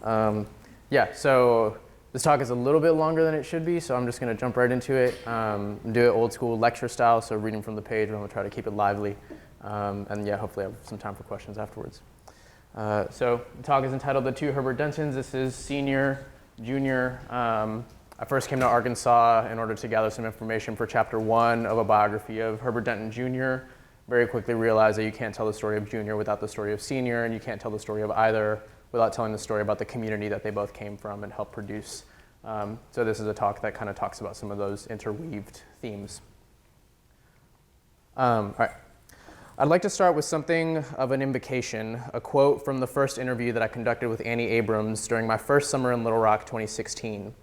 Yeah, so this talk is a little bit longer than it should be, so I'm just going to jump right into it. Do it old school lecture style, so reading from the page, I'm going to try to keep it lively. And yeah, hopefully I have some time for questions afterwards. So the talk is entitled The Two Herbert Dentons. This is senior, junior. I first came to Arkansas in order to gather some information for chapter 1 of a biography of Herbert Denton Jr. Very quickly realized that you can't tell the story of junior without the story of senior, and you can't tell the story of either without telling the story about the community that they both came from and helped produce. So this is a talk that kind of talks about some of those interweaved themes. All right. I'd like to start with something of an invocation, a quote from the first interview that I conducted with Annie Abrams during my first summer in Little Rock 2016.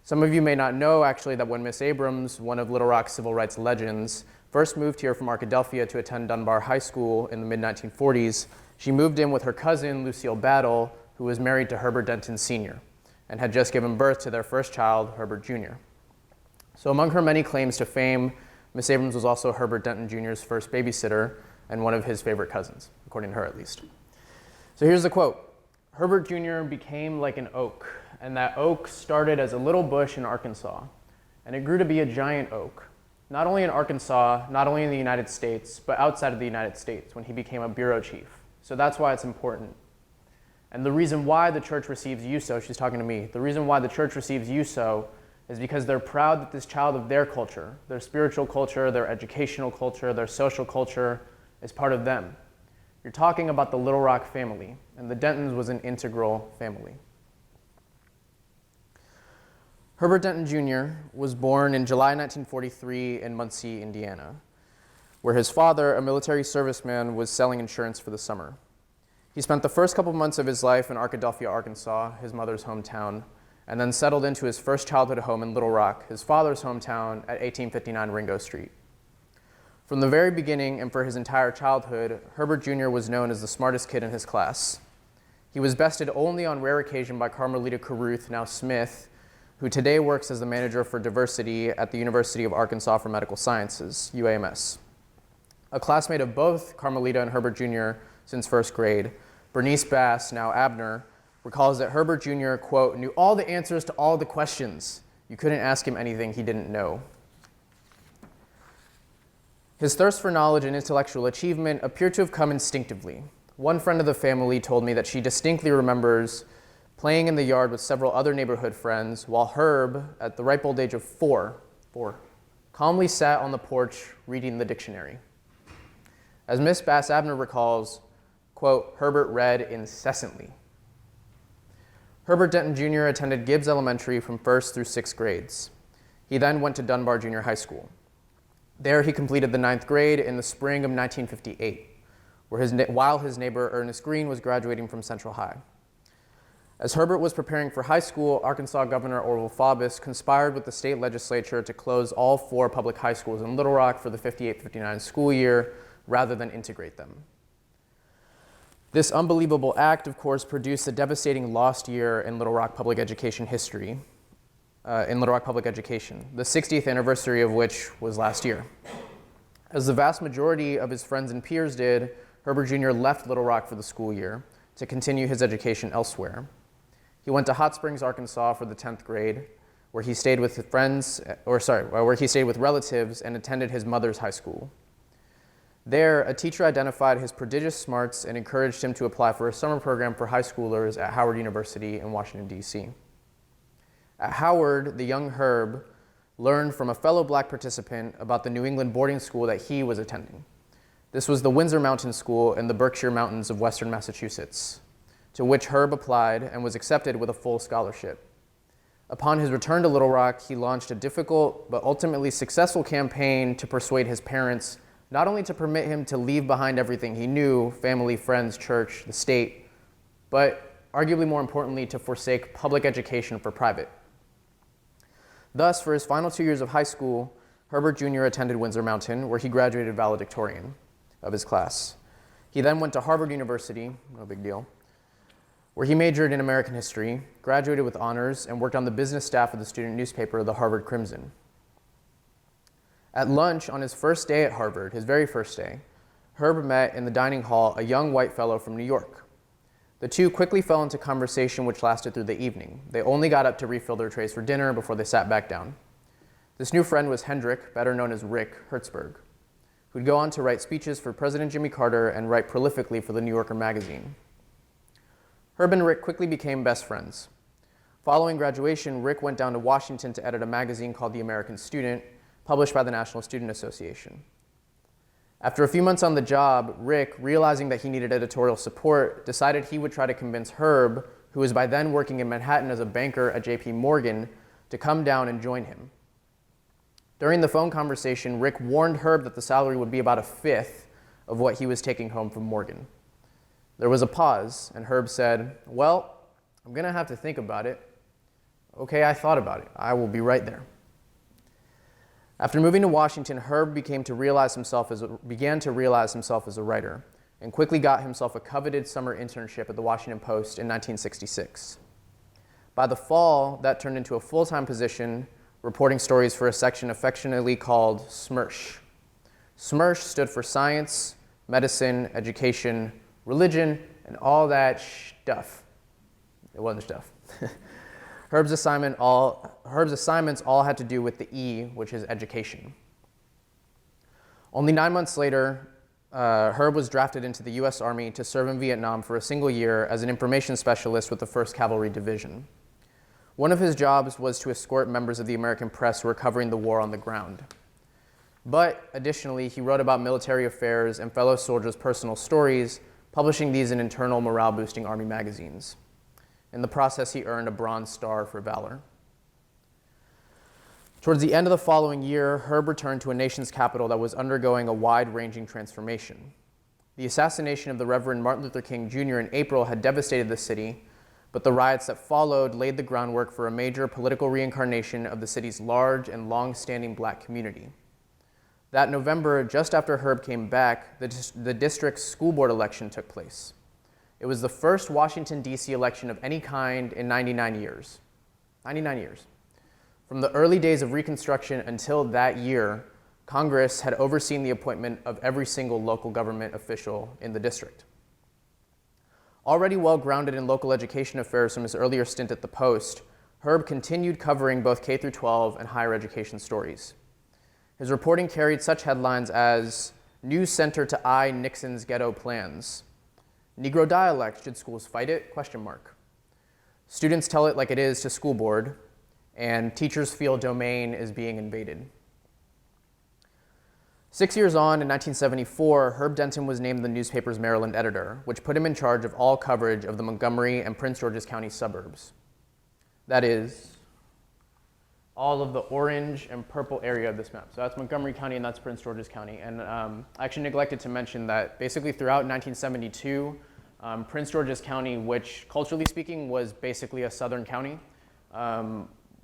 Some of you may not know, actually, that when Miss Abrams, one of Little Rock's civil rights legends, first moved here from Arkadelphia to attend Dunbar High School in the mid-1940s, she moved in with her cousin, Lucille Battle, who was married to Herbert Denton Sr. and had just given birth to their first child, Herbert Jr. So among her many claims to fame, Miss Abrams was also Herbert Denton Jr.'s first babysitter and one of his favorite cousins, according to her at least. So here's the quote. Herbert Jr. became like an oak, and that oak started as a little bush in Arkansas, and it grew to be a giant oak, not only in Arkansas, not only in the United States, but outside of the United States when he became a bureau chief. So that's why it's important. And the reason why the church receives you so, she's talking to me, the reason why the church receives you so is because they're proud that this child of their culture, their spiritual culture, their educational culture, their social culture, is part of them. You're talking about the Little Rock family, and the Dentons was an integral family. Herbert Denton Jr. was born in July 1943 in Muncie, Indiana, where his father, a military serviceman, was selling insurance for the summer. He spent the first couple months of his life in Arkadelphia, Arkansas, his mother's hometown, and then settled into his first childhood home in Little Rock, his father's hometown at 1859 Ringo Street. From the very beginning and for his entire childhood, Herbert Jr. was known as the smartest kid in his class. He was bested only on rare occasion by Carmelita Carruth, now Smith, who today works as the manager for diversity at the University of Arkansas for Medical Sciences, UAMS. A classmate of both Carmelita and Herbert Jr. since first grade, Bernice Bass, now Abner, recalls that Herbert Jr., quote, knew all the answers to all the questions. You couldn't ask him anything he didn't know. His thirst for knowledge and intellectual achievement appeared to have come instinctively. One friend of the family told me that she distinctly remembers playing in the yard with several other neighborhood friends while Herb, at the ripe old age of four, calmly sat on the porch reading the dictionary. As Miss Bass Abner recalls, quote, Herbert read incessantly. Herbert Denton Jr. attended Gibbs Elementary from 1st through 6th grades. He then went to Dunbar Junior High School. There he completed the 9th grade in the spring of 1958, while his neighbor Ernest Green was graduating from Central High. As Herbert was preparing for high school, Arkansas Governor Orville Faubus conspired with the state legislature to close all 4 public high schools in Little Rock for the 58-59 school year rather than integrate them. This unbelievable act, of course, produced a devastating lost year in Little Rock public education history, the 60th anniversary of which was last year. As the vast majority of his friends and peers did, Herbert Jr. left Little Rock for the school year to continue his education elsewhere. He went to Hot Springs, Arkansas for the 10th grade, where he stayed with relatives and attended his mother's high school. There, a teacher identified his prodigious smarts and encouraged him to apply for a summer program for high schoolers at Howard University in Washington, D.C. At Howard, the young Herb learned from a fellow black participant about the New England boarding school that he was attending. This was the Windsor Mountain School in the Berkshire Mountains of western Massachusetts, to which Herb applied and was accepted with a full scholarship. Upon his return to Little Rock, he launched a difficult but ultimately successful campaign to persuade his parents not only to permit him to leave behind everything he knew, family, friends, church, the state, but arguably more importantly, to forsake public education for private. Thus, for his final 2 years of high school, Herbert Jr. attended Windsor Mountain, where he graduated valedictorian of his class. He then went to Harvard University, no big deal, where he majored in American history, graduated with honors, and worked on the business staff of the student newspaper, the Harvard Crimson. At lunch on his first day at Harvard, his very first day, Herb met in the dining hall a young white fellow from New York. The two quickly fell into conversation which lasted through the evening. They only got up to refill their trays for dinner before they sat back down. This new friend was Hendrik, better known as Rick Hertzberg, who'd go on to write speeches for President Jimmy Carter and write prolifically for the New Yorker magazine. Herb and Rick quickly became best friends. Following graduation, Rick went down to Washington to edit a magazine called The American Student, published by the National Student Association. After a few months on the job, Rick, realizing that he needed editorial support, decided he would try to convince Herb, who was by then working in Manhattan as a banker at JP Morgan, to come down and join him. During the phone conversation, Rick warned Herb that the salary would be about a fifth of what he was taking home from Morgan. There was a pause, and Herb said, "Well, I'm going to have to think about it." "Okay, I thought about it. I will be right there." After moving to Washington, Herb began to realize himself as a writer, and quickly got himself a coveted summer internship at the Washington Post in 1966. By the fall, that turned into a full-time position, reporting stories for a section affectionately called SMERSH. SMERSH stood for Science, Medicine, Education, Religion, and all that stuff. It wasn't stuff. Herb's assignments all had to do with the E, which is education. Only 9 months later, Herb was drafted into the US Army to serve in Vietnam for a single year as an information specialist with the 1st Cavalry Division. One of his jobs was to escort members of the American press who were covering the war on the ground. But additionally, he wrote about military affairs and fellow soldiers' personal stories, publishing these in internal morale-boosting Army magazines. In the process, he earned a Bronze Star for valor. Towards the end of the following year, Herb returned to a nation's capital that was undergoing a wide-ranging transformation. The assassination of the Reverend Martin Luther King Jr. in April had devastated the city, but the riots that followed laid the groundwork for a major political reincarnation of the city's large and long-standing black community. That November, just after Herb came back, the district's school board election took place. It was the first Washington, D.C. election of any kind in 99 years. 99 years. From the early days of Reconstruction until that year, Congress had overseen the appointment of every single local government official in the district. Already well-grounded in local education affairs from his earlier stint at the Post, Herb continued covering both K-12 and higher education stories. His reporting carried such headlines as "News Center to Eye Nixon's Ghetto Plans," "Negro Dialect, Should Schools Fight It?" "Students Tell It Like It Is to School Board," and "Teachers Feel Domain is Being Invaded." 6 years on, in 1974, Herb Denton was named the newspaper's Maryland editor, which put him in charge of all coverage of the Montgomery and Prince George's County suburbs. That is, all of the orange and purple area of this map. So that's Montgomery County and that's Prince George's County. And I actually neglected to mention that basically throughout 1972, Prince George's County, which culturally speaking was basically a southern county,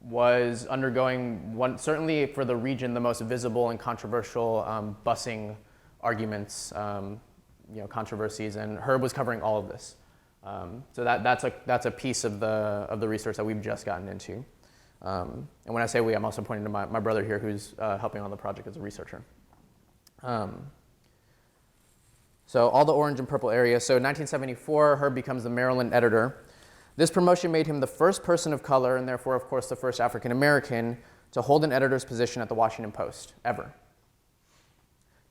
was undergoing certainly for the region, the most visible and controversial busing arguments, controversies, and Herb was covering all of this. So that's a piece of the research that we've just gotten into. And when I say we, I'm also pointing to my brother here, who's helping on the project as a researcher. So all the orange and purple area. So in 1974, Herb becomes the Maryland editor. This promotion made him the first person of color, and therefore, of course, the first African American to hold an editor's position at the Washington Post, ever.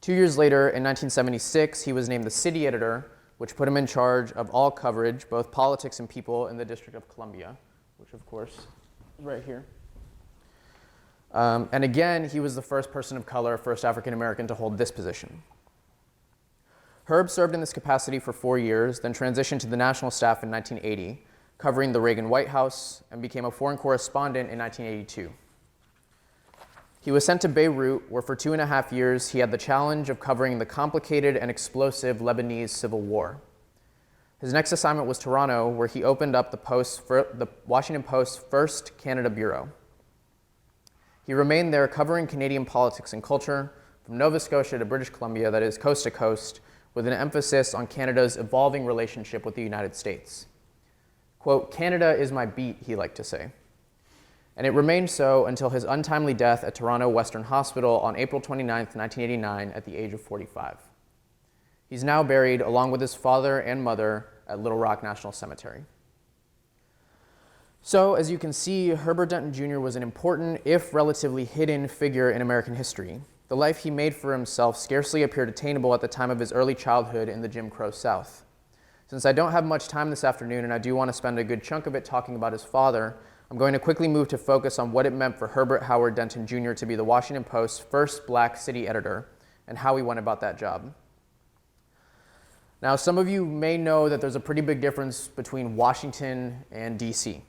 2 years later, in 1976, he was named the city editor, which put him in charge of all coverage, both politics and people, in the District of Columbia, which, of course, is right here. And again, he was the first person of color, first African American to hold this position. Herb served in this capacity for 4 years, then transitioned to the national staff in 1980, covering the Reagan White House, and became a foreign correspondent in 1982. He was sent to Beirut, where for 2.5 years he had the challenge of covering the complicated and explosive Lebanese civil war. His next assignment was Toronto, where he opened up the Washington Post's first Canada bureau. He remained there covering Canadian politics and culture, from Nova Scotia to British Columbia, that is coast to coast, with an emphasis on Canada's evolving relationship with the United States. Quote, "Canada is my beat," he liked to say. And it remained so until his untimely death at Toronto Western Hospital on April 29, 1989, at the age of 45. He's now buried, along with his father and mother, at Little Rock National Cemetery. So, as you can see, Herbert Denton Jr. was an important, if relatively hidden, figure in American history. The life he made for himself scarcely appeared attainable at the time of his early childhood in the Jim Crow South. Since I don't have much time this afternoon, and I do want to spend a good chunk of it talking about his father, I'm going to quickly move to focus on what it meant for Herbert Howard Denton Jr. to be the Washington Post's first black city editor, and how he went about that job. Now, some of you may know that there's a pretty big difference between Washington and DC.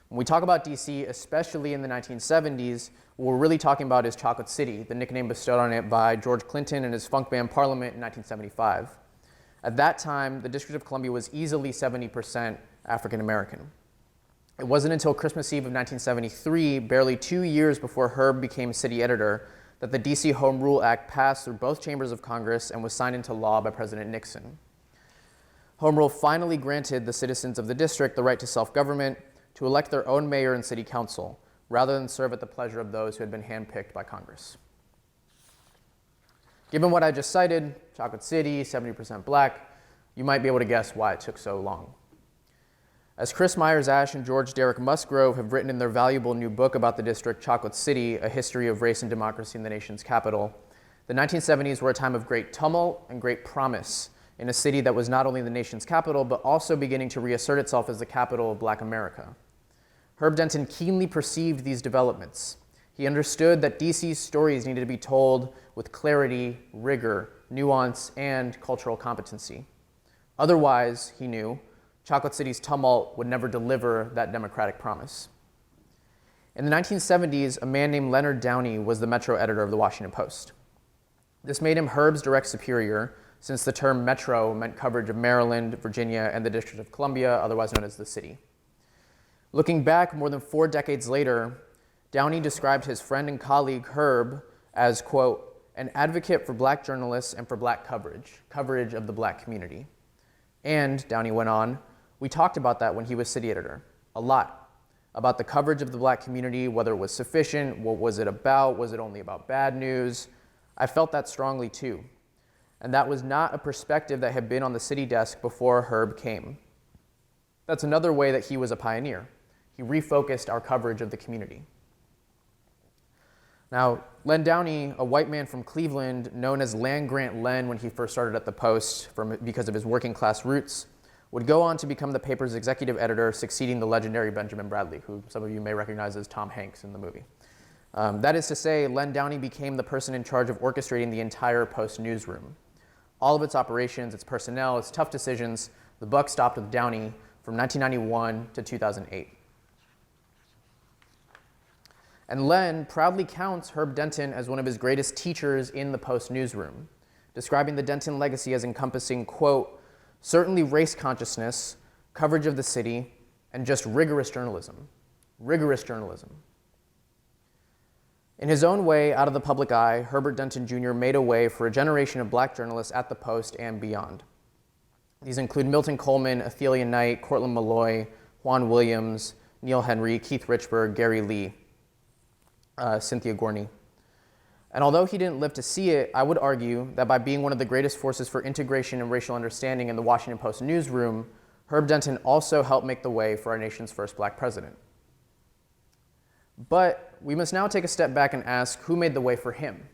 When we talk about DC, especially in the 1970s, what we're really talking about is Chocolate City, the nickname bestowed on it by George Clinton and his funk band Parliament in 1975. At that time, the District of Columbia was easily 70% African American. It wasn't until Christmas Eve of 1973, barely 2 years before Herb became city editor, that the DC Home Rule Act passed through both chambers of Congress and was signed into law by President Nixon. Home Rule finally granted the citizens of the district the right to self-government, to elect their own mayor and city council, rather than serve at the pleasure of those who had been handpicked by Congress. Given what I just cited, Chocolate City, 70% black, you might be able to guess why it took so long. As Chris Myers-Ash and George Derek Musgrove have written in their valuable new book about the district, Chocolate City, A History of Race and Democracy in the Nation's Capital, the 1970s were a time of great tumult and great promise in a city that was not only the nation's capital, but also beginning to reassert itself as the capital of Black America. Herb Denton keenly perceived these developments. He understood that DC's stories needed to be told with clarity, rigor, nuance, and cultural competency. Otherwise, he knew, Chocolate City's tumult would never deliver that democratic promise. In the 1970s, a man named Leonard Downey was the Metro editor of the Washington Post. This made him Herb's direct superior, since the term Metro meant coverage of Maryland, Virginia, and the District of Columbia, otherwise known as the city. Looking back more than 4 decades later, Downey described his friend and colleague Herb as, quote, an advocate for black journalists and for black coverage of the black community. And, Downey went on, we talked about that when he was city editor, a lot, about the coverage of the black community, whether it was sufficient, what was it about, was it only about bad news? I felt that strongly too. And that was not a perspective that had been on the city desk before Herb came. That's another way that he was a pioneer. He refocused our coverage of the community. Now, Len Downey, a white man from Cleveland, known as Land Grant Len when he first started at the Post because of his working class roots, would go on to become the paper's executive editor, succeeding the legendary Benjamin Bradley, who some of you may recognize as Tom Hanks in the movie. That is to say, Len Downey became the person in charge of orchestrating the entire Post newsroom. All of its operations, its personnel, its tough decisions, the buck stopped with Downey from 1991 to 2008. And Len proudly counts Herb Denton as one of his greatest teachers in the Post newsroom, describing the Denton legacy as encompassing, quote, certainly race consciousness, coverage of the city, and just rigorous journalism. Rigorous journalism. In his own way, out of the public eye, Herbert Denton Jr. made a way for a generation of black journalists at the Post and beyond. These include Milton Coleman, Athelia Knight, Cortland Malloy, Juan Williams, Neil Henry, Keith Richburg, Gary Lee, Cynthia Gorney. And although he didn't live to see it, I would argue that by being one of the greatest forces for integration and racial understanding in the Washington Post newsroom, Herb Denton also helped make the way for our nation's first black president. But we must now take a step back and ask who made the way for him.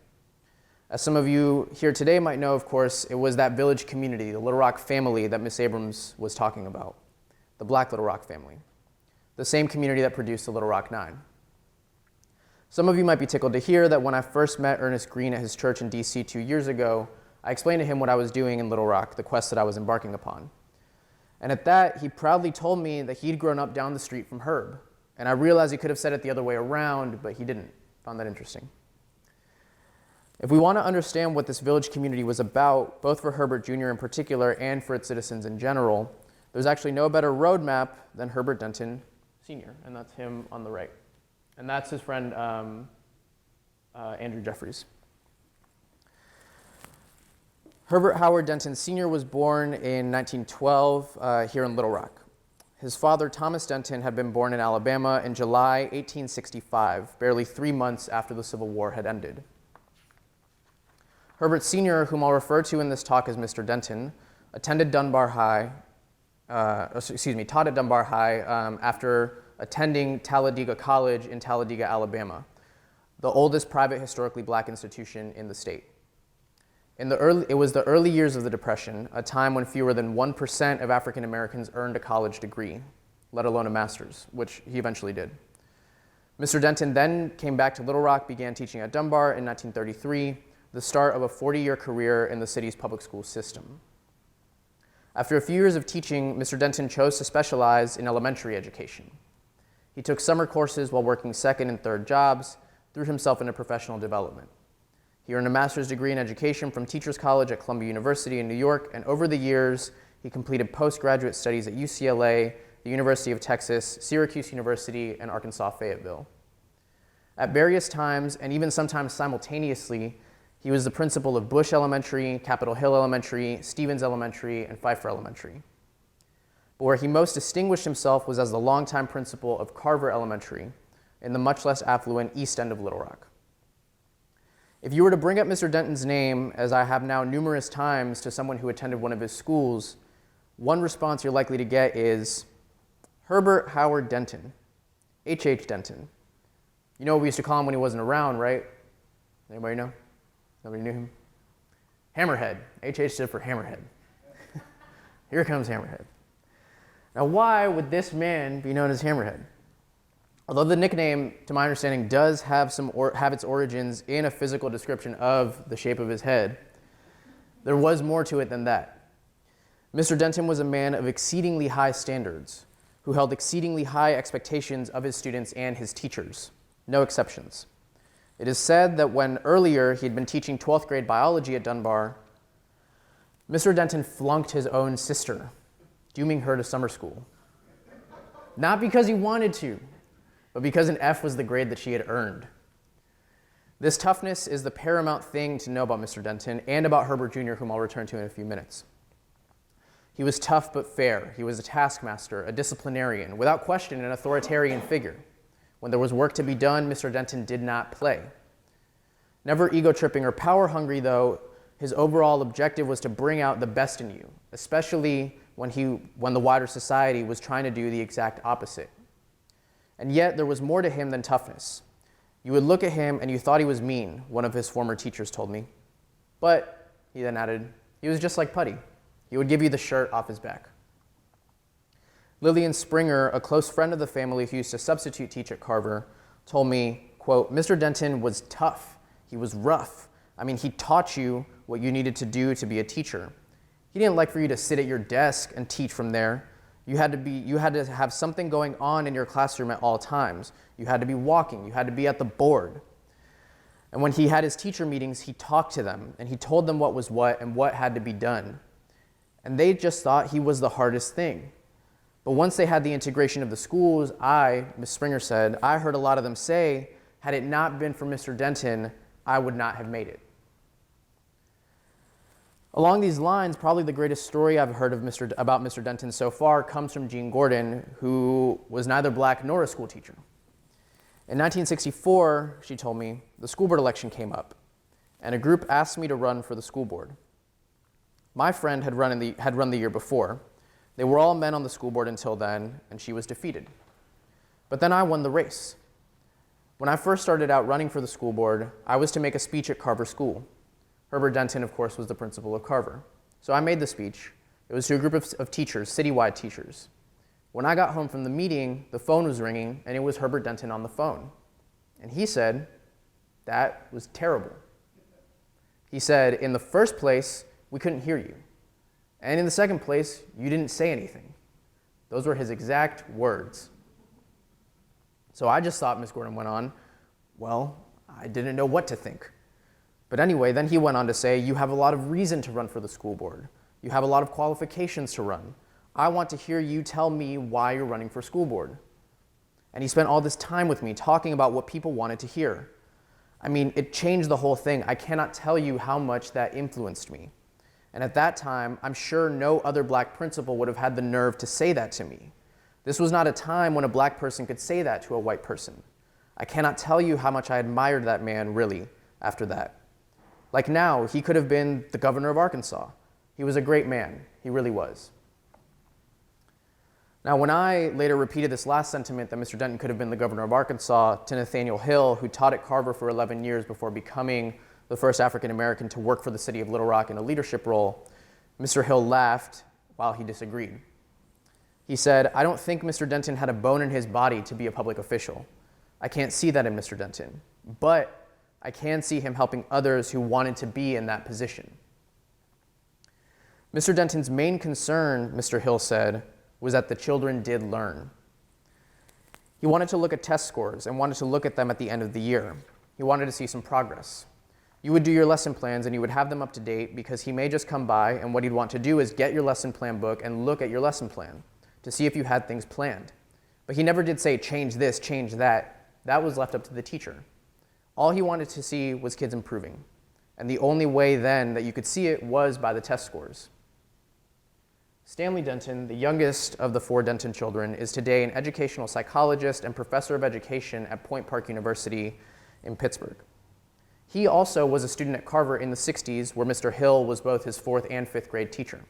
As some of you here today might know, of course, it was that village community, the Little Rock family that Miss Abrams was talking about, the Black Little Rock family, the same community that produced the Little Rock Nine. Some of you might be tickled to hear that when I first met Ernest Green at his church in DC 2 years ago, I explained to him what I was doing in Little Rock, the quest that I was embarking upon. And at that, he proudly told me that he'd grown up down the street from Herb. And I realized he could have said it the other way around, but he didn't. Found that interesting. If we want to understand what this village community was about, both for Herbert Jr. in particular and for its citizens in general, there's actually no better roadmap than Herbert Denton Sr., and that's him on the right. And that's his friend, Andrew Jeffries. Herbert Howard Denton Sr. was born in 1912 here in Little Rock. His father, Thomas Denton, had been born in Alabama in July 1865, barely 3 months after the Civil War had ended. Herbert Sr., whom I'll refer to in this talk as Mr. Denton, attended Dunbar High, taught at Dunbar High after attending Talladega College in Talladega, Alabama, the oldest private historically black institution in the state. It was the early years of the Depression, a time when fewer than 1% of African Americans earned a college degree, let alone a master's, which he eventually did. Mr. Denton then came back to Little Rock, began teaching at Dunbar in 1933, the start of a 40-year career in the city's public school system. After a few years of teaching, Mr. Denton chose to specialize in elementary education. He took summer courses while working second and third jobs, threw himself into professional development. He earned a master's degree in education from Teachers College at Columbia University in New York, and over the years, he completed postgraduate studies at UCLA, the University of Texas, Syracuse University, and Arkansas Fayetteville. At various times, and even sometimes simultaneously, he was the principal of Bush Elementary, Capitol Hill Elementary, Stevens Elementary, and Pfeiffer Elementary. But where he most distinguished himself was as the longtime principal of Carver Elementary in the much less affluent east end of Little Rock. If you were to bring up Mr. Denton's name, as I have now numerous times, to someone who attended one of his schools, one response you're likely to get is, Herbert Howard Denton, H.H. Denton. You know what we used to call him when he wasn't around, right? Anybody know? Nobody knew him? Hammerhead. H.H. stood for Hammerhead. Here comes Hammerhead. Now, why would this man be known as Hammerhead? Although the nickname, to my understanding, does have its origins in a physical description of the shape of his head, there was more to it than that. Mr. Denton was a man of exceedingly high standards, who held exceedingly high expectations of his students and his teachers, no exceptions. It is said that when earlier he had been teaching 12th grade biology at Dunbar, Mr. Denton flunked his own sister, dooming her to summer school. Not because he wanted to, but because an F was the grade that she had earned. This toughness is the paramount thing to know about Mr. Denton and about Herbert Jr., whom I'll return to in a few minutes. He was tough but fair. He was a taskmaster, a disciplinarian, without question an authoritarian figure. When there was work to be done, Mr. Denton did not play. Never ego-tripping or power-hungry, though, his overall objective was to bring out the best in you, especially when the wider society was trying to do the exact opposite. And yet, there was more to him than toughness. You would look at him and you thought he was mean, one of his former teachers told me. But, he then added, he was just like Putty. He would give you the shirt off his back. Lillian Springer, a close friend of the family who used to substitute teach at Carver, told me, quote, Mr. Denton was tough. He was rough. I mean, he taught you what you needed to do to be a teacher. He didn't like for you to sit at your desk and teach from there. You had to have something going on in your classroom at all times. You had to be walking. You had to be at the board. And when he had his teacher meetings, he talked to them, and he told them what was what and what had to be done. And they just thought he was the hardest thing. But once they had the integration of the schools, Ms. Springer said, I heard a lot of them say, had it not been for Mr. Denton, I would not have made it. Along these lines, probably the greatest story I've heard about Mr. Denton so far comes from Jean Gordon, who was neither black nor a school teacher. In 1964, she told me, the school board election came up, and a group asked me to run for the school board. My friend had run the year before. They were all men on the school board until then, and she was defeated. But then I won the race. When I first started out running for the school board, I was to make a speech at Carver School. Herbert Denton, of course, was the principal of Carver. So I made the speech. It was to a group of teachers, citywide teachers. When I got home from the meeting, the phone was ringing, and it was Herbert Denton on the phone. And he said, that was terrible. He said, in the first place, we couldn't hear you. And in the second place, you didn't say anything. Those were his exact words. So I just thought, Ms. Gordon went on, well, I didn't know what to think. But anyway, then he went on to say, you have a lot of reason to run for the school board. You have a lot of qualifications to run. I want to hear you tell me why you're running for school board. And he spent all this time with me talking about what people wanted to hear. I mean, it changed the whole thing. I cannot tell you how much that influenced me. And at that time, I'm sure no other black principal would have had the nerve to say that to me. This was not a time when a black person could say that to a white person. I cannot tell you how much I admired that man, really, after that. Like now, he could have been the governor of Arkansas. He was a great man. He really was. Now, when I later repeated this last sentiment that Mr. Denton could have been the governor of Arkansas to Nathaniel Hill, who taught at Carver for 11 years before becoming the first African American to work for the city of Little Rock in a leadership role, Mr. Hill laughed while he disagreed. He said, "I don't think Mr. Denton had a bone in his body to be a public official. I can't see that in Mr. Denton, but I can see him helping others who wanted to be in that position." Mr. Denton's main concern, Mr. Hill said, was that the children did learn. He wanted to look at test scores and wanted to look at them at the end of the year. He wanted to see some progress. You would do your lesson plans and you would have them up to date because he may just come by, and what he'd want to do is get your lesson plan book and look at your lesson plan to see if you had things planned. But he never did say, change this, change that. That was left up to the teacher. All he wanted to see was kids improving. And the only way then that you could see it was by the test scores. Stanley Denton, the youngest of the 4 Denton children, is today an educational psychologist and professor of education at Point Park University in Pittsburgh. He also was a student at Carver in the 60s, where Mr. Hill was both his 4th and 5th grade teacher.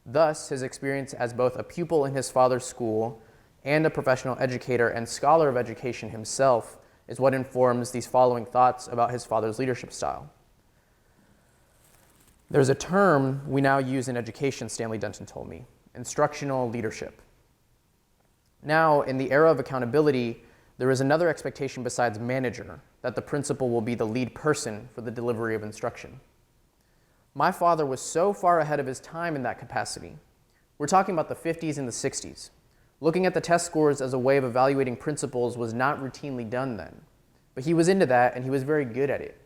Thus, his experience as both a pupil in his father's school and a professional educator and scholar of education himself is what informs these following thoughts about his father's leadership style. There's a term we now use in education, Stanley Denton told me, instructional leadership. Now, in the era of accountability, there is another expectation besides manager, that the principal will be the lead person for the delivery of instruction. My father was so far ahead of his time in that capacity. We're talking about the 50s and the 60s. Looking at the test scores as a way of evaluating principals was not routinely done then, but he was into that and he was very good at it.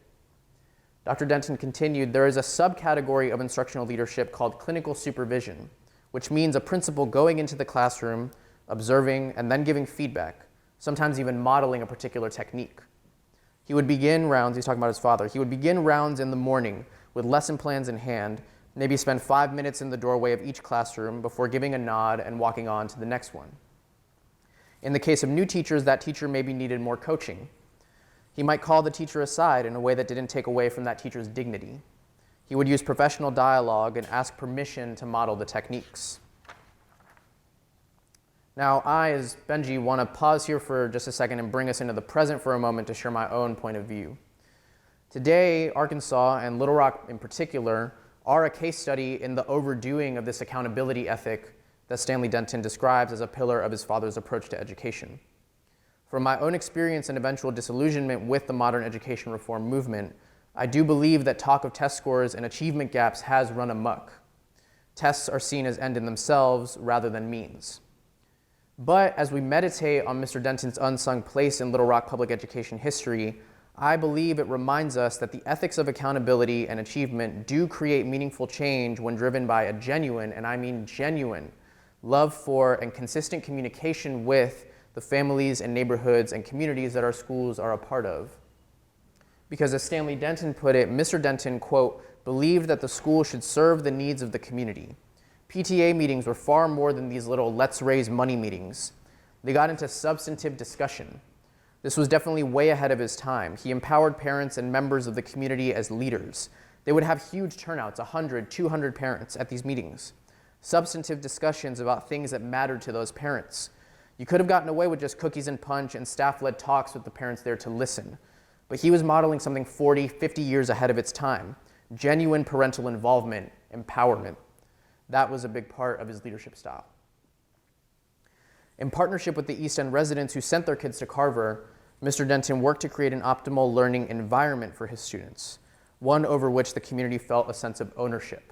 Dr. Denton continued, there is a subcategory of instructional leadership called clinical supervision, which means a principal going into the classroom, observing, and then giving feedback, sometimes even modeling a particular technique. He would begin rounds, he's talking about his father, he would begin rounds in the morning with lesson plans in hand, maybe spend 5 minutes in the doorway of each classroom before giving a nod and walking on to the next one. In the case of new teachers, that teacher maybe needed more coaching. He might call the teacher aside in a way that didn't take away from that teacher's dignity. He would use professional dialogue and ask permission to model the techniques. Now, I, as Benji, want to pause here for just a second and bring us into the present for a moment to share my own point of view. Today, Arkansas, and Little Rock in particular, are a case study in the overdoing of this accountability ethic that Stanley Denton describes as a pillar of his father's approach to education. From my own experience and eventual disillusionment with the modern education reform movement, I do believe that talk of test scores and achievement gaps has run amok. Tests are seen as end in themselves rather than means. But as we meditate on Mr. Denton's unsung place in Little Rock public education history, I believe it reminds us that the ethics of accountability and achievement do create meaningful change when driven by a genuine, and I mean genuine, love for and consistent communication with the families and neighborhoods and communities that our schools are a part of. Because as Stanley Denton put it, Mr. Denton, quote, believed that the school should serve the needs of the community. PTA meetings were far more than these little let's raise money meetings. They got into substantive discussion. This was definitely way ahead of his time. He empowered parents and members of the community as leaders. They would have huge turnouts, 100, 200 parents at these meetings. Substantive discussions about things that mattered to those parents. You could have gotten away with just cookies and punch and staff-led talks with the parents there to listen. But he was modeling something 40, 50 years ahead of its time. Genuine parental involvement, empowerment. That was a big part of his leadership style. In partnership with the East End residents who sent their kids to Carver, Mr. Denton worked to create an optimal learning environment for his students, one over which the community felt a sense of ownership.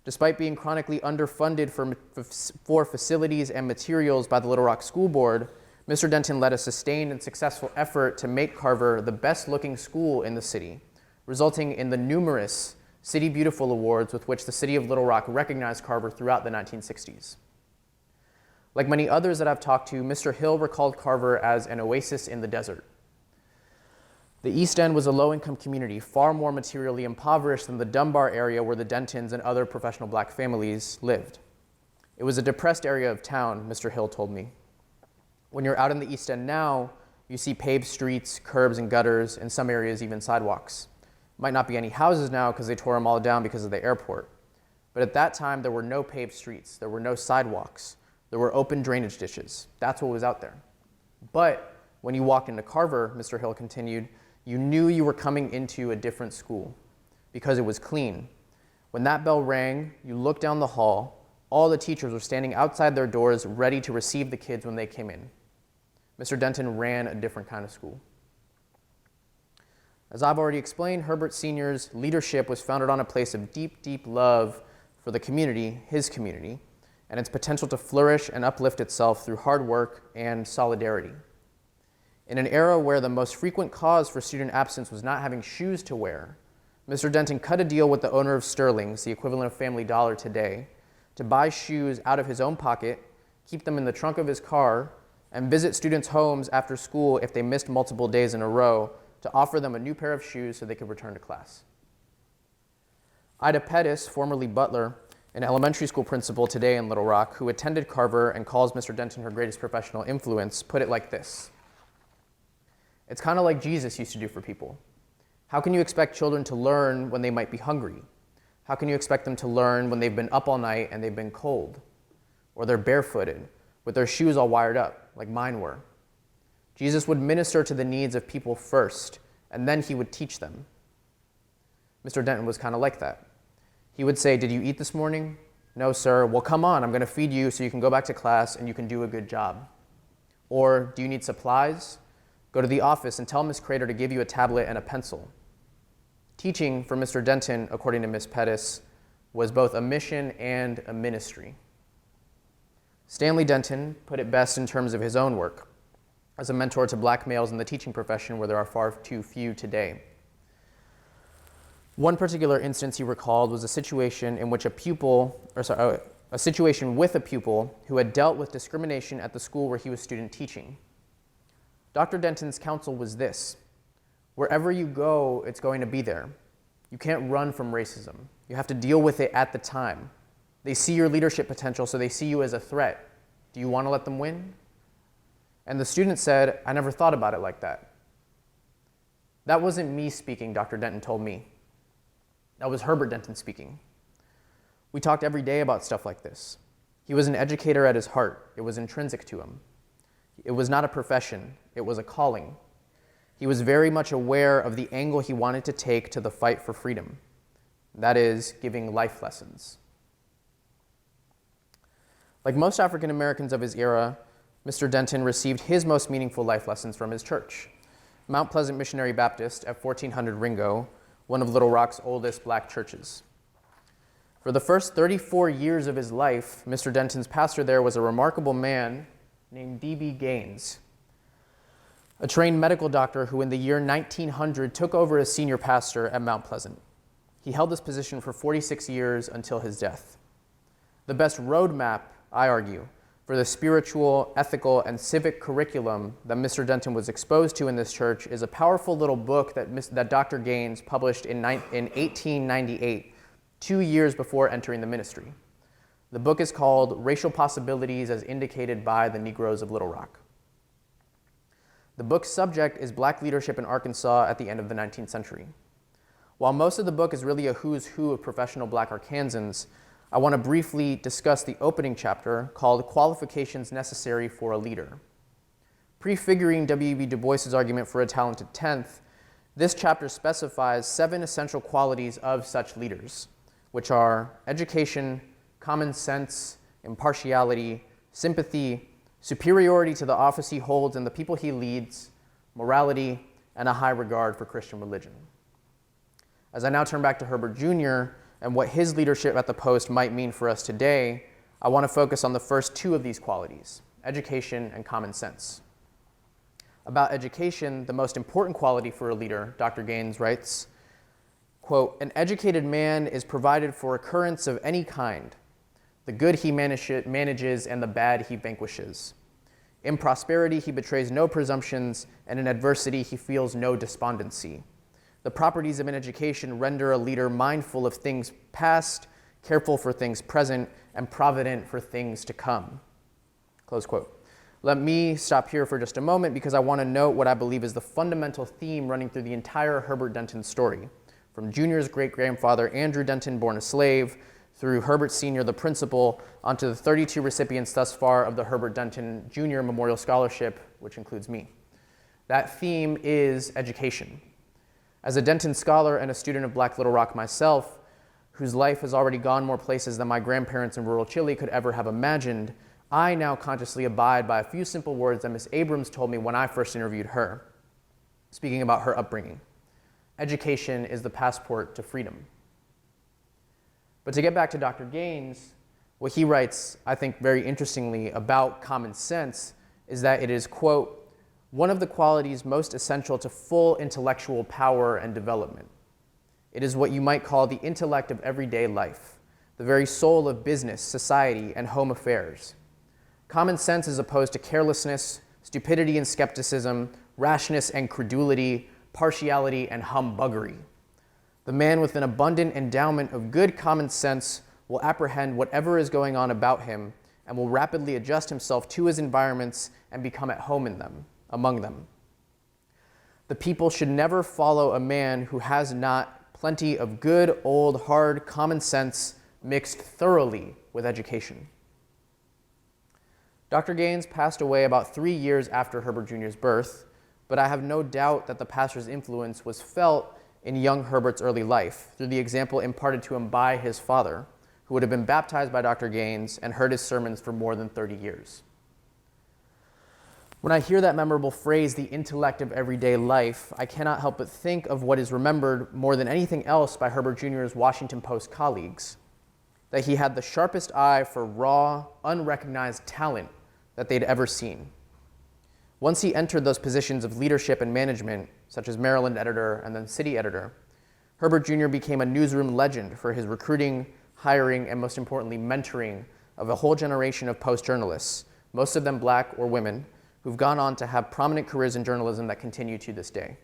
Despite being chronically underfunded for facilities and materials by the Little Rock School Board, Mr. Denton led a sustained and successful effort to make Carver the best-looking school in the city, resulting in the numerous City Beautiful Awards with which the city of Little Rock recognized Carver throughout the 1960s. Like many others that I've talked to, Mr. Hill recalled Carver as an oasis in the desert. The East End was a low-income community, far more materially impoverished than the Dunbar area where the Dentons and other professional black families lived. It was a depressed area of town, Mr. Hill told me. When you're out in the East End now, you see paved streets, curbs and gutters, in some areas even sidewalks. Might not be any houses now because they tore them all down because of the airport. But at that time, there were no paved streets, there were no sidewalks. There were open drainage ditches. That's what was out there. But when you walked into Carver, Mr. Hill continued, you knew you were coming into a different school because it was clean. When that bell rang, you looked down the hall. All the teachers were standing outside their doors ready to receive the kids when they came in. Mr. Denton ran a different kind of school. As I've already explained, Herbert Sr.'s leadership was founded on a place of deep, deep love for the community, his community, and its potential to flourish and uplift itself through hard work and solidarity. In an era where the most frequent cause for student absence was not having shoes to wear, Mr. Denton cut a deal with the owner of Sterling's, the equivalent of Family Dollar today, to buy shoes out of his own pocket, keep them in the trunk of his car, and visit students' homes after school if they missed multiple days in a row to offer them a new pair of shoes so they could return to class. Ida Pettis, formerly Butler, an elementary school principal today in Little Rock, who attended Carver and calls Mr. Denton her greatest professional influence, put it like this. It's kind of like Jesus used to do for people. How can you expect children to learn when they might be hungry? How can you expect them to learn when they've been up all night and they've been cold? Or they're barefooted, with their shoes all wired up, like mine were. Jesus would minister to the needs of people first, and then he would teach them. Mr. Denton was kind of like that. He would say, "Did you eat this morning?" "No, sir." "Well, come on, I'm going to feed you so you can go back to class and you can do a good job." Or, "Do you need supplies?" "Go to the office and tell Miss Crater to give you a tablet and a pencil." Teaching for Mr. Denton, according to Miss Pettis, was both a mission and a ministry. Stanley Denton put it best in terms of his own work as a mentor to black males in the teaching profession where there are far too few today. One particular instance he recalled was a situation with a pupil who had dealt with discrimination at the school where he was student teaching. Dr. Denton's counsel was this: wherever you go, it's going to be there. You can't run from racism. You have to deal with it at the time. They see your leadership potential, so they see you as a threat. Do you want to let them win? And the student said, "I never thought about it like that." That wasn't me speaking, Dr. Denton told me. That was Herbert Denton speaking. We talked every day about stuff like this. He was an educator at his heart. It was intrinsic to him. It was not a profession. It was a calling. He was very much aware of the angle he wanted to take to the fight for freedom. That is, giving life lessons. Like most African Americans of his era, Mr. Denton received his most meaningful life lessons from his church, Mount Pleasant Missionary Baptist at 1400 Ringo, one of Little Rock's oldest black churches. For the first 34 years of his life, Mr. Denton's pastor there was a remarkable man named D.B. Gaines, a trained medical doctor who in the year 1900 took over as senior pastor at Mount Pleasant. He held this position for 46 years until his death. The best roadmap, I argue, for the spiritual, ethical, and civic curriculum that Mr. Denton was exposed to in this church is a powerful little book that Dr. Gaines published in 1898, 2 years before entering the ministry. The book is called Racial Possibilities as Indicated by the Negroes of Little Rock. The book's subject is black leadership in Arkansas at the end of the 19th century. While most of the book is really a who's who of professional black Arkansans, I want to briefly discuss the opening chapter called Qualifications Necessary for a Leader. Prefiguring W.E.B. Du Bois's argument for a talented tenth, this chapter specifies 7 essential qualities of such leaders, which are education, common sense, impartiality, sympathy, superiority to the office he holds and the people he leads, morality, and a high regard for Christian religion. As I now turn back to Herbert Jr., and what his leadership at the post might mean for us today, I want to focus on the first 2 of these qualities, education and common sense. About education, the most important quality for a leader, Dr. Gaines writes, quote, "An educated man is provided for occurrence of any kind. The good he manages and the bad he vanquishes. In prosperity he betrays no presumptions, and in adversity he feels no despondency. The properties of an education render a leader mindful of things past, careful for things present, and provident for things to come." Close quote. Let me stop here for just a moment because I want to note what I believe is the fundamental theme running through the entire Herbert Denton story, from Jr.'s great-grandfather Andrew Denton, born a slave, through Herbert Sr., the principal, onto the 32 recipients thus far of the Herbert Denton Jr. Memorial Scholarship, which includes me. That theme is education. As a Denton scholar and a student of Black Little Rock myself, whose life has already gone more places than my grandparents in rural Chile could ever have imagined, I now consciously abide by a few simple words that Miss Abrams told me when I first interviewed her, speaking about her upbringing. Education is the passport to freedom. But to get back to Dr. Gaines, what he writes, I think very interestingly, about common sense is that it is, quote, one of the qualities most essential to full intellectual power and development. It is what you might call the intellect of everyday life, the very soul of business, society, and home affairs. Common sense is opposed to carelessness, stupidity and skepticism, rashness and credulity, partiality and humbuggery. The man with an abundant endowment of good common sense will apprehend whatever is going on about him and will rapidly adjust himself to his environments and become at home in them, among them. The people should never follow a man who has not plenty of good, old, hard common sense mixed thoroughly with education. Dr. Gaines passed away about 3 years after Herbert Jr.'s birth, but I have no doubt that the pastor's influence was felt in young Herbert's early life through the example imparted to him by his father, who would have been baptized by Dr. Gaines and heard his sermons for more than 30 years. When I hear that memorable phrase, the intellect of everyday life, I cannot help but think of what is remembered more than anything else by Herbert Jr.'s Washington Post colleagues, that he had the sharpest eye for raw, unrecognized talent that they'd ever seen. Once he entered those positions of leadership and management, such as Maryland editor and then city editor, Herbert Jr. became a newsroom legend for his recruiting, hiring, and most importantly, mentoring of a whole generation of Post journalists, most of them Black or women, who've gone on to have prominent careers in journalism that continue to this day.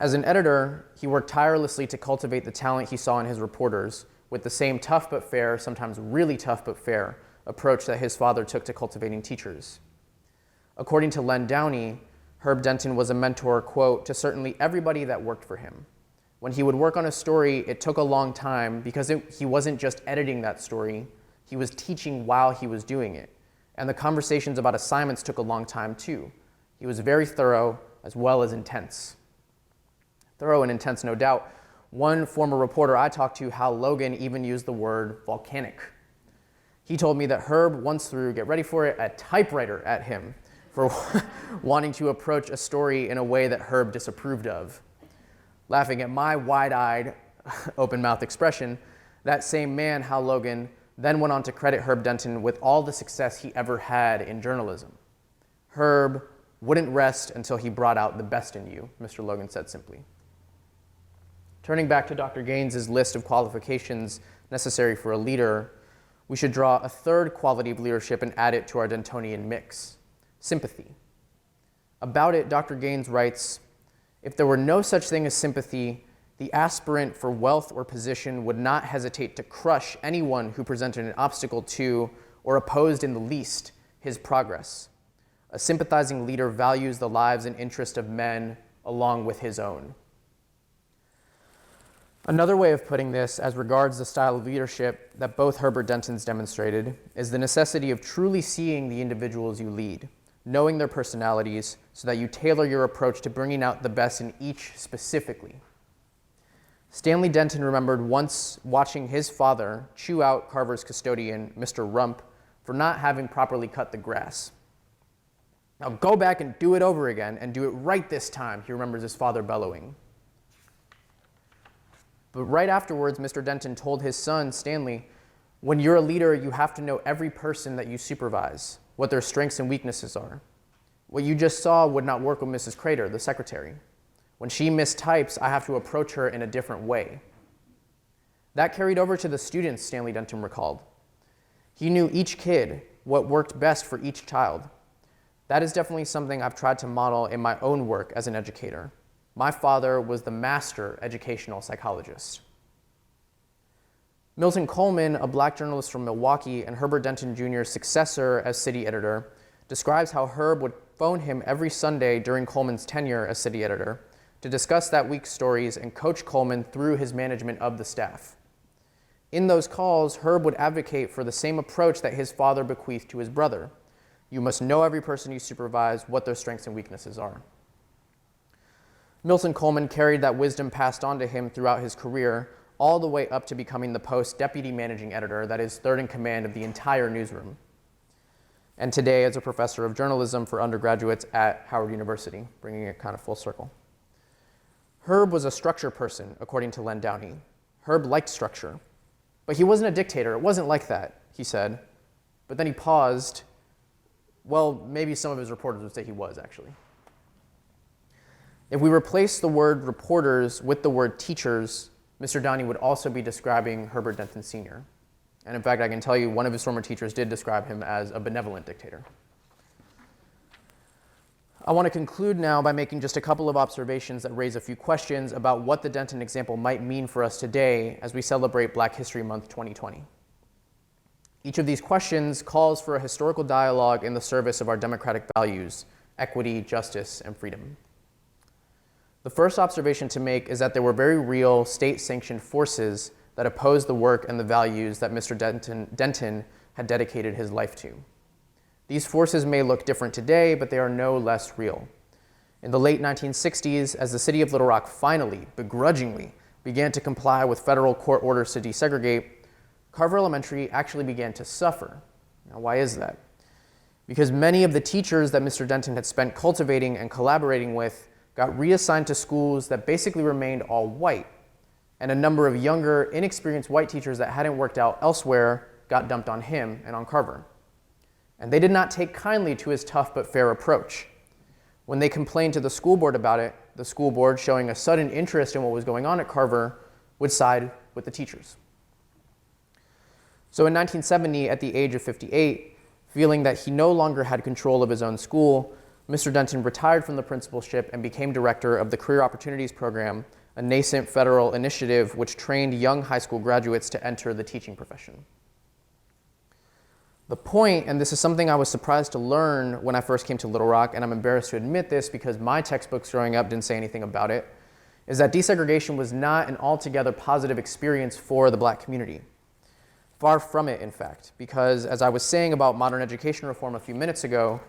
As an editor, he worked tirelessly to cultivate the talent he saw in his reporters with the same tough but fair, sometimes really tough but fair, approach that his father took to cultivating teachers. According to Len Downey, Herb Denton was a mentor, quote, to certainly everybody that worked for him. When he would work on a story, it took a long time because he wasn't just editing that story, he was teaching while he was doing it. And the conversations about assignments took a long time too. He was very thorough as well as intense. Thorough and intense, no doubt. One former reporter I talked to, Hal Logan, even used the word volcanic. He told me that Herb once threw, get ready for it, a typewriter at him for wanting to approach a story in a way that Herb disapproved of. Laughing at my wide-eyed, open-mouthed expression, that same man, Hal Logan, then went on to credit Herb Denton with all the success he ever had in journalism. Herb wouldn't rest until he brought out the best in you, Mr. Logan said simply. Turning back to Dr. Gaines's list of qualifications necessary for a leader, we should draw a third quality of leadership and add it to our Dentonian mix: sympathy. About it, Dr. Gaines writes, if there were no such thing as sympathy, the aspirant for wealth or position would not hesitate to crush anyone who presented an obstacle to, or opposed in the least, his progress. A sympathizing leader values the lives and interests of men along with his own. Another way of putting this, as regards the style of leadership that both Herbert Dentons demonstrated, is the necessity of truly seeing the individuals you lead, knowing their personalities, so that you tailor your approach to bringing out the best in each specifically. Stanley Denton remembered once watching his father chew out Carver's custodian, Mr. Rump, for not having properly cut the grass. Now go back and do it over again, and do it right this time, he remembers his father bellowing. But right afterwards, Mr. Denton told his son, Stanley, when you're a leader, you have to know every person that you supervise, what their strengths and weaknesses are. What you just saw would not work with Mrs. Crater, the secretary. When she mistypes, I have to approach her in a different way. That carried over to the students, Stanley Denton recalled. He knew each kid, what worked best for each child. That is definitely something I've tried to model in my own work as an educator. My father was the master educational psychologist. Milton Coleman, a Black journalist from Milwaukee and Herbert Denton Jr.'s successor as city editor, describes how Herb would phone him every Sunday during Coleman's tenure as city editor to discuss that week's stories and coach Coleman through his management of the staff. In those calls, Herb would advocate for the same approach that his father bequeathed to his brother. You must know every person you supervise, what their strengths and weaknesses are. Milton Coleman carried that wisdom passed on to him throughout his career, all the way up to becoming the Post's deputy managing editor, that is third in command of the entire newsroom, and today as a professor of journalism for undergraduates at Howard University, bringing it kind of full circle. Herb was a structure person, according to Len Downey. Herb liked structure, but he wasn't a dictator. It wasn't like that, he said. But then he paused. Well, maybe some of his reporters would say he was, actually. If we replace the word reporters with the word teachers, Mr. Downey would also be describing Herbert Denton Sr. And in fact, I can tell you one of his former teachers did describe him as a benevolent dictator. I want to conclude now by making just a couple of observations that raise a few questions about what the Denton example might mean for us today as we celebrate Black History Month 2020. Each of these questions calls for a historical dialogue in the service of our democratic values, equity, justice, and freedom. The first observation to make is that there were very real state-sanctioned forces that opposed the work and the values that Mr. Denton had dedicated his life to. These forces may look different today, but they are no less real. In the late 1960s, as the city of Little Rock finally, begrudgingly, began to comply with federal court orders to desegregate, Carver Elementary actually began to suffer. Now, why is that? Because many of the teachers that Mr. Denton had spent cultivating and collaborating with got reassigned to schools that basically remained all white, and a number of younger, inexperienced white teachers that hadn't worked out elsewhere got dumped on him and on Carver. And they did not take kindly to his tough but fair approach. When they complained to the school board about it, the school board, showing a sudden interest in what was going on at Carver, would side with the teachers. So in 1970, at the age of 58, feeling that he no longer had control of his own school, Mr. Denton retired from the principalship and became director of the Career Opportunities Program, a nascent federal initiative which trained young high school graduates to enter the teaching profession. The point, and this is something I was surprised to learn when I first came to Little Rock, and I'm embarrassed to admit this because my textbooks growing up didn't say anything about it, is that desegregation was not an altogether positive experience for the Black community. Far from it, in fact, because as I was saying about modern education reform a few minutes ago,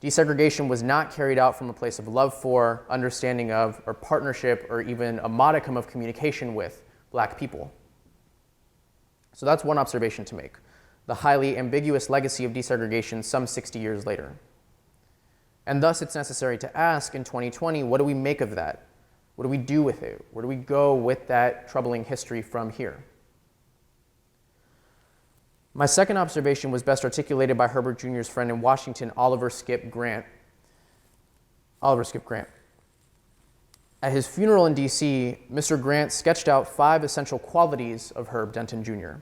desegregation was not carried out from a place of love for, understanding of, or partnership, or even a modicum of communication with Black people. So that's one observation to make, the highly ambiguous legacy of desegregation some 60 years later. And thus it's necessary to ask in 2020, what do we make of that? What do we do with it? Where do we go with that troubling history from here? My second observation was best articulated by Herbert Jr.'s friend in Washington, Oliver Skip Grant. At his funeral in DC, Mr. Grant sketched out 5 essential qualities of Herb Denton Jr.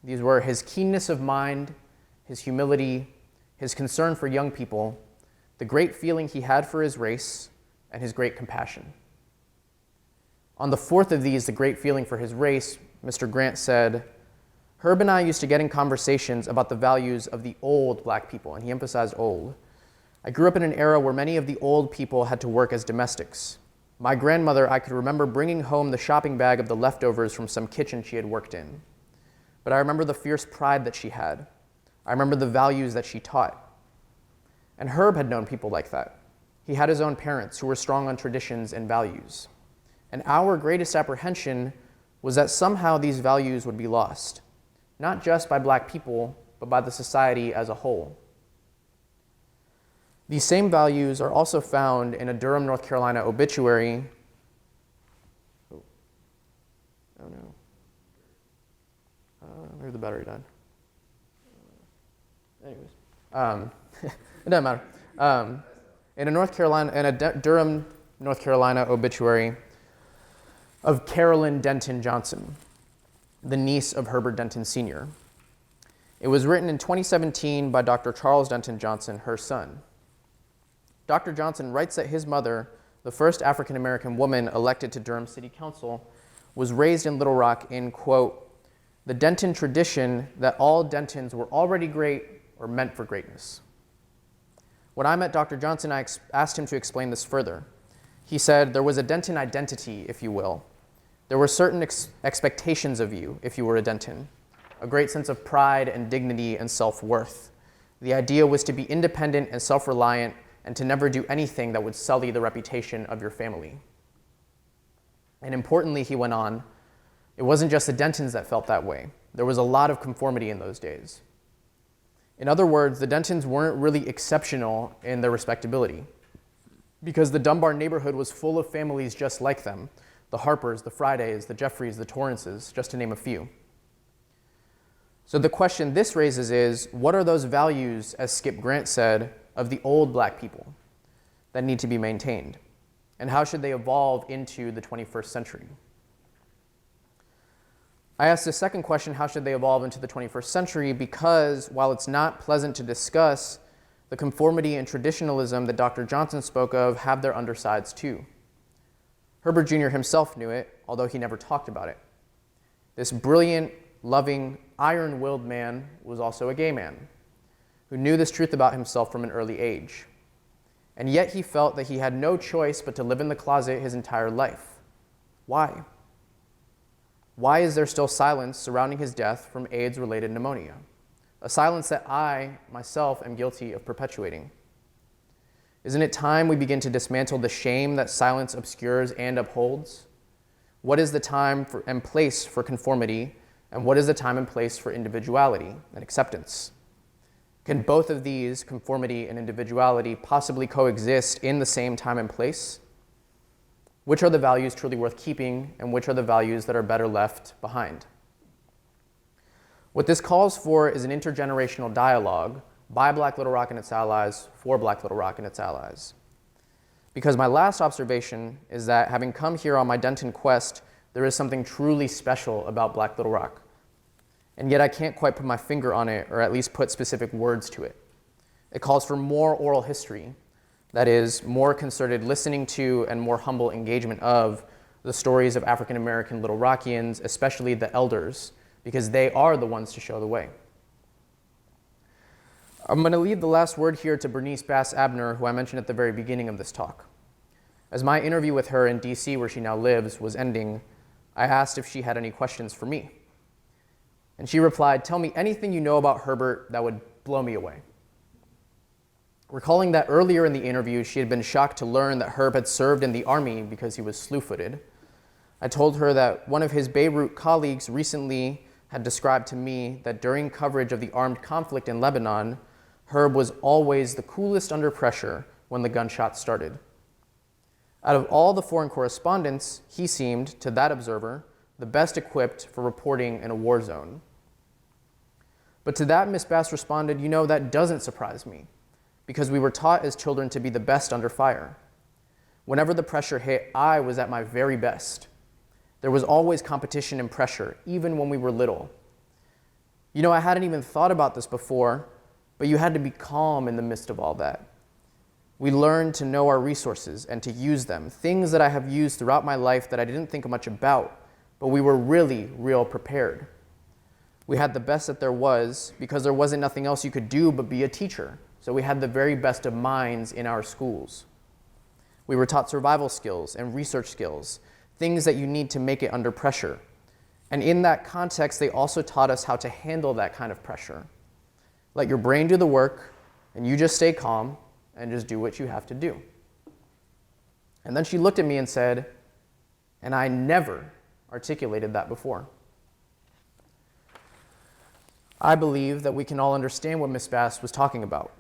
These were his keenness of mind, his humility, his concern for young people, the great feeling he had for his race, and his great compassion. On the 4th of these, the great feeling for his race, Mr. Grant said, Herb and I used to get in conversations about the values of the old Black people, and he emphasized old. I grew up in an era where many of the old people had to work as domestics. My grandmother, I could remember bringing home the shopping bag of the leftovers from some kitchen she had worked in. But I remember the fierce pride that she had. I remember the values that she taught. And Herb had known people like that. He had his own parents who were strong on traditions and values. And our greatest apprehension was that somehow these values would be lost. Not just by Black people, but by the society as a whole. These same values are also found in a Durham, North Carolina obituary. Oh no. Maybe the battery died. Anyways, it doesn't matter. In a Durham, North Carolina obituary of Carolyn Denton Johnson, the niece of Herbert Denton Sr. It was written in 2017 by Dr. Charles Denton Johnson, her son. Dr. Johnson writes that his mother, the first African-American woman elected to Durham City Council, was raised in Little Rock in, quote, the Denton tradition that all Dentons were already great or meant for greatness. When I met Dr. Johnson, I asked him to explain this further. He said, there was a Denton identity, if you will. There were certain expectations of you if you were a Denton, a great sense of pride and dignity and self-worth. The idea was to be independent and self-reliant and to never do anything that would sully the reputation of your family. And importantly, he went on, it wasn't just the Dentons that felt that way. There was a lot of conformity in those days. In other words, the Dentons weren't really exceptional in their respectability because the Dunbar neighborhood was full of families just like them, the Harpers, the Fridays, the Jeffreys, the Torrances, just to name a few. So the question this raises is, what are those values, as Skip Grant said, of the old black people that need to be maintained? And how should they evolve into the 21st century? I asked the second question, how should they evolve into the 21st century? Because while it's not pleasant to discuss, the conformity and traditionalism that Dr. Johnson spoke of have their undersides too. Herbert Jr. himself knew it, although he never talked about it. This brilliant, loving, iron-willed man was also a gay man who knew this truth about himself from an early age. And yet he felt that he had no choice but to live in the closet his entire life. Why? Why is there still silence surrounding his death from AIDS-related pneumonia? A silence that I, myself, am guilty of perpetuating. Isn't it time we begin to dismantle the shame that silence obscures and upholds? What is the time and place for conformity, and what is the time and place for individuality and acceptance? Can both of these, conformity and individuality, possibly coexist in the same time and place? Which are the values truly worth keeping, and which are the values that are better left behind? What this calls for is an intergenerational dialogue by Black Little Rock and its allies, for Black Little Rock and its allies. Because my last observation is that having come here on my Denton quest, there is something truly special about Black Little Rock. And yet I can't quite put my finger on it, or at least put specific words to it. It calls for more oral history, that is, more concerted listening to and more humble engagement of the stories of African American Little Rockians, especially the elders, because they are the ones to show the way. I'm going to leave the last word here to Bernice Bass Abner, who I mentioned at the very beginning of this talk. As my interview with her in DC, where she now lives, was ending, I asked if she had any questions for me. And she replied, "Tell me anything you know about Herbert that would blow me away." Recalling that earlier in the interview, she had been shocked to learn that Herb had served in the Army because he was slew-footed, I told her that one of his Beirut colleagues recently had described to me that during coverage of the armed conflict in Lebanon, Herb was always the coolest under pressure when the gunshots started. Out of all the foreign correspondents, he seemed, to that observer, the best equipped for reporting in a war zone. But to that, Miss Bass responded, "You know, that doesn't surprise me, because we were taught as children to be the best under fire. Whenever the pressure hit, I was at my very best. There was always competition and pressure, even when we were little. You know, I hadn't even thought about this before, but you had to be calm in the midst of all that. We learned to know our resources and to use them, things that I have used throughout my life that I didn't think much about, but we were really real prepared. We had the best that there was because there wasn't nothing else you could do but be a teacher, so we had the very best of minds in our schools. We were taught survival skills and research skills, things that you need to make it under pressure. And in that context, they also taught us how to handle that kind of pressure. Let your brain do the work, and you just stay calm and just do what you have to do." And then she looked at me and said, "And I never articulated that before." I believe that we can all understand what Miss Bass was talking about.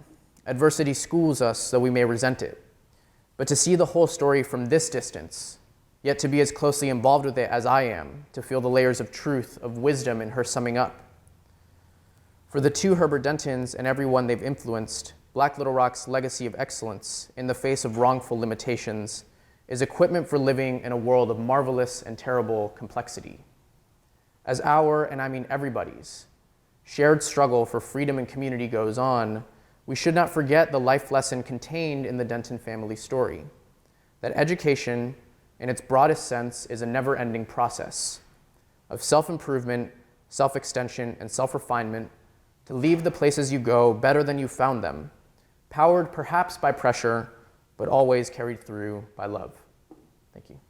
Adversity schools us so we may resent it. But to see the whole story from this distance, yet to be as closely involved with it as I am, to feel the layers of truth, of wisdom in her summing up. For the two Herbert Dentons and everyone they've influenced, Black Little Rock's legacy of excellence in the face of wrongful limitations is equipment for living in a world of marvelous and terrible complexity. As our, and I mean everybody's, shared struggle for freedom and community goes on, we should not forget the life lesson contained in the Denton family story, that education, in its broadest sense, is a never-ending process of self-improvement, self-extension, and self-refinement to leave the places you go better than you found them, powered perhaps by pressure, but always carried through by love. Thank you.